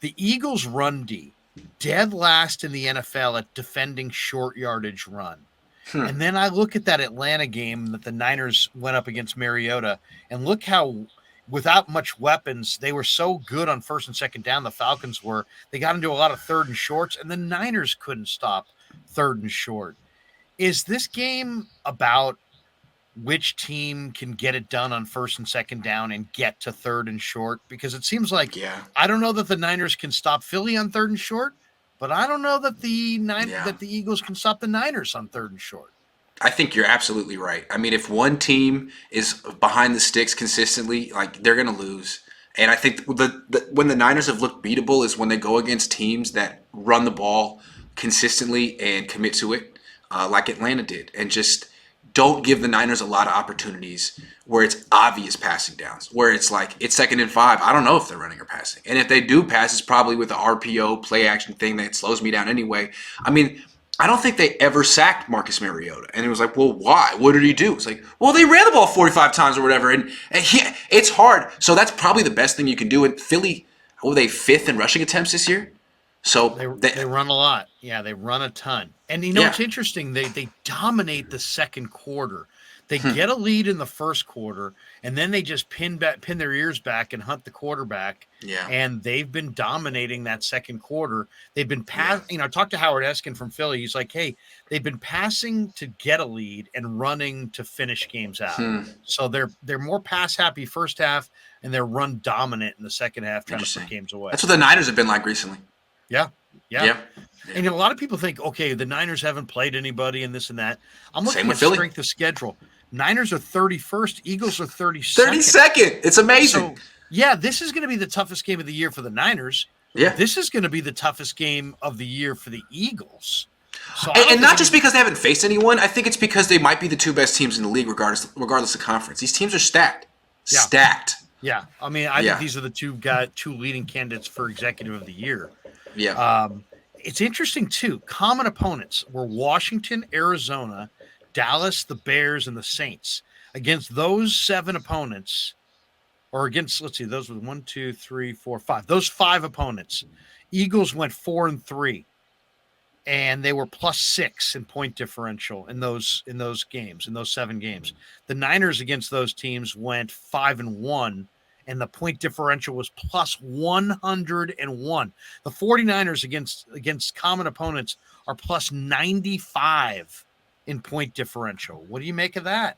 The Eagles' run D, dead last in the NFL at defending short yardage run. And then I look at that Atlanta game that the Niners went up against Mariota, and look how, without much weapons, they were so good on first and second down. The Falcons were. They got into a lot of third and shorts, and the Niners couldn't stop third and short. Is this game about which team can get it done on first and second down and get to third and short? Because it seems like I don't know that the Niners can stop Philly on third and short, but I don't know that that the Eagles can stop the Niners on third and short. I think you're absolutely right. I mean, if one team is behind the sticks consistently, like they're going to lose. And I think when the Niners have looked beatable is when they go against teams that run the ball consistently and commit to it, like Atlanta did, and just don't give the Niners a lot of opportunities where it's obvious passing downs, where it's like it's 2nd and 5. I don't know if they're running or passing. And if they do pass, it's probably with the RPO play action thing that slows me down anyway. I mean, I don't think they ever sacked Marcus Mariota. And it was like, well, why? What did he do? It's like, well, they ran the ball 45 times or whatever. And it's hard. So that's probably the best thing you can do. And Philly, were they 5th in rushing attempts this year? So they run a lot. Yeah, they run a ton. And it's interesting. They dominate the second quarter. They get a lead in the first quarter, and then they just pin their ears back and hunt the quarterback. Yeah. And they've been dominating that second quarter. They've been passing. I talked to Howard Eskin from Philly. He's like, hey, they've been passing to get a lead and running to finish games out. So they're more pass happy first half, and they're run dominant in the second half, trying to put games away. That's what the Niners have been like recently. Yeah. And a lot of people think, okay, the Niners haven't played anybody and this and that. I'm looking at Philly. Strength of schedule. Niners are 31st. Eagles are 32nd. 32nd. It's amazing. So, this is going to be the toughest game of the year for the Niners. Yeah. This is going to be the toughest game of the year for the Eagles. So and not just because they haven't faced anyone. I think it's because they might be the 2 best teams in the league regardless of conference. These teams are stacked. Yeah. Stacked. Yeah. I mean, I think these are the two leading candidates for executive of the year. Yeah. It's interesting, too. Common opponents were Washington, Arizona, Dallas, the Bears, and the Saints. Against those 7 opponents, or against, let's see, those were 1, 2, 3, 4, 5. Those 5 opponents, Eagles went 4-3, and they were +6 in point differential in those games, in those 7 games. The Niners against those teams went 5-1. And the point differential was +101. The 49ers against common opponents are +95 in point differential. What do you make of that?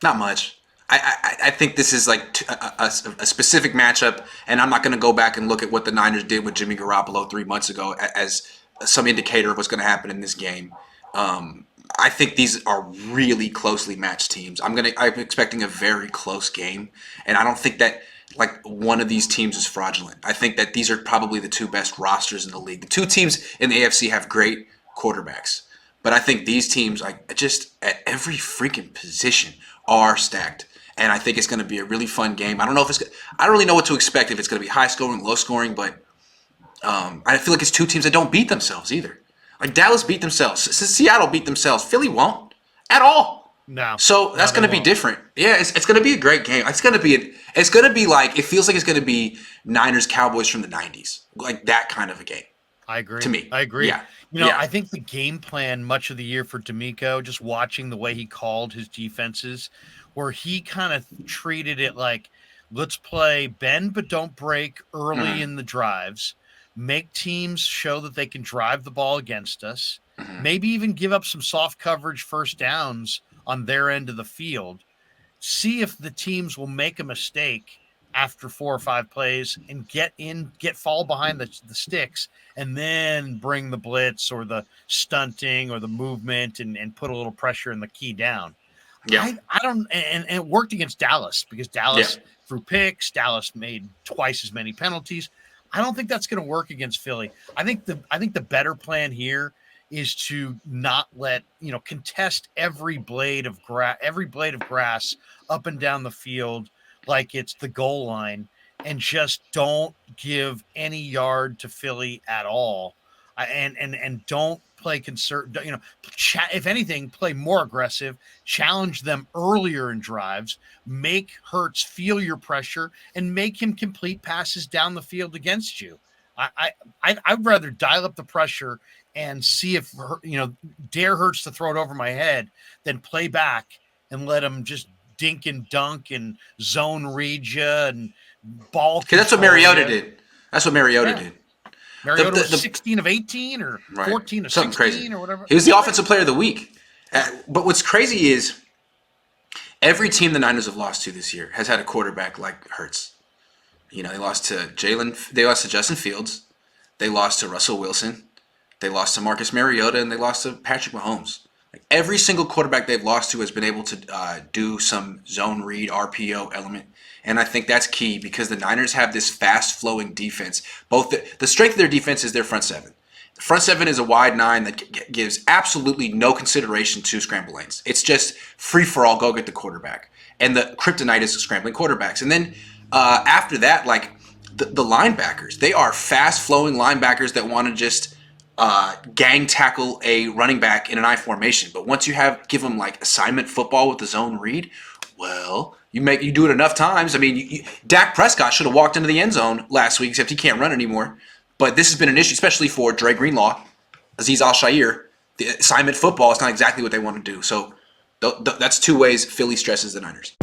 Not much. I think this is like a specific matchup, and I'm not going to go back and look at what the Niners did with Jimmy Garoppolo 3 months ago as some indicator of what's going to happen in this game. I think these are really closely matched teams. I'm expecting a very close game, and I don't think that like one of these teams is fraudulent. I think that these are probably the 2 best rosters in the league. The 2 teams in the AFC have great quarterbacks, but I think these teams, like just at every freaking position, are stacked. And I think it's going to be a really fun game. I don't really know what to expect, if it's going to be high scoring, low scoring, but I feel like it's 2 teams that don't beat themselves either. Like Dallas beat themselves, Seattle beat themselves, Philly won't at all. No. So that's going to be different. Yeah, it's going to be a great game. It's going to be like, it feels like it's going to be Niners Cowboys from the 90s. Like that kind of a game. I agree. To me. I agree. Yeah. I think the game plan much of the year for D'Amico, just watching the way he called his defenses, where he kind of treated it like, let's play bend but don't break early in the drives, make teams show that they can drive the ball against us, maybe even give up some soft coverage first downs on their end of the field, see if the teams will make a mistake after 4 or 5 plays and fall behind the sticks, and then bring the blitz or the stunting or the movement and put a little pressure in the key down. Yeah. I don't, and it worked against Dallas because Dallas threw picks. Dallas made twice as many penalties. I don't think that's going to work against Philly. I think the better plan here is to not let, contest every blade of grass up and down the field like it's the goal line, and just don't give any yard to Philly at all. And don't play if anything, play more aggressive, challenge them earlier in drives, make Hurts feel your pressure, and make him complete passes down the field against you. I'd rather dial up the pressure and see if dare Hurts to throw it over my head than play back and let him just dink and dunk and zone read you and ball Because that's what control Mariota you. did. That's what Mariota Yeah, did. Mariota was 16 of 18 or Right, 14 of something crazy. 16 or whatever. He was the It's offensive crazy. player of the week. But what's crazy is every team the Niners have lost to this year has had a quarterback like Hurts. They lost to they lost to Justin Fields, they lost to Russell Wilson, they lost to Marcus Mariota, and they lost to Patrick Mahomes. Like every single quarterback they've lost to has been able to do some zone read RPO element, and I think that's key because the Niners have this fast flowing defense. Both the strength of their defense is their front seven. The front seven is a wide nine that gives absolutely no consideration to scramble lanes. It's just free for all, go get the quarterback. And the kryptonite is scrambling quarterbacks. And then after that, like the linebackers, they are fast flowing linebackers that want to just gang tackle a running back in an I formation. But once you give them like assignment football with the zone read, well, you do it enough times. I mean, Dak Prescott should have walked into the end zone last week, except he can't run anymore. But this has been an issue, especially for Dre Greenlaw, Azeez Al-Shaair. The assignment football is not exactly what they want to do. So that's two ways Philly stresses the Niners.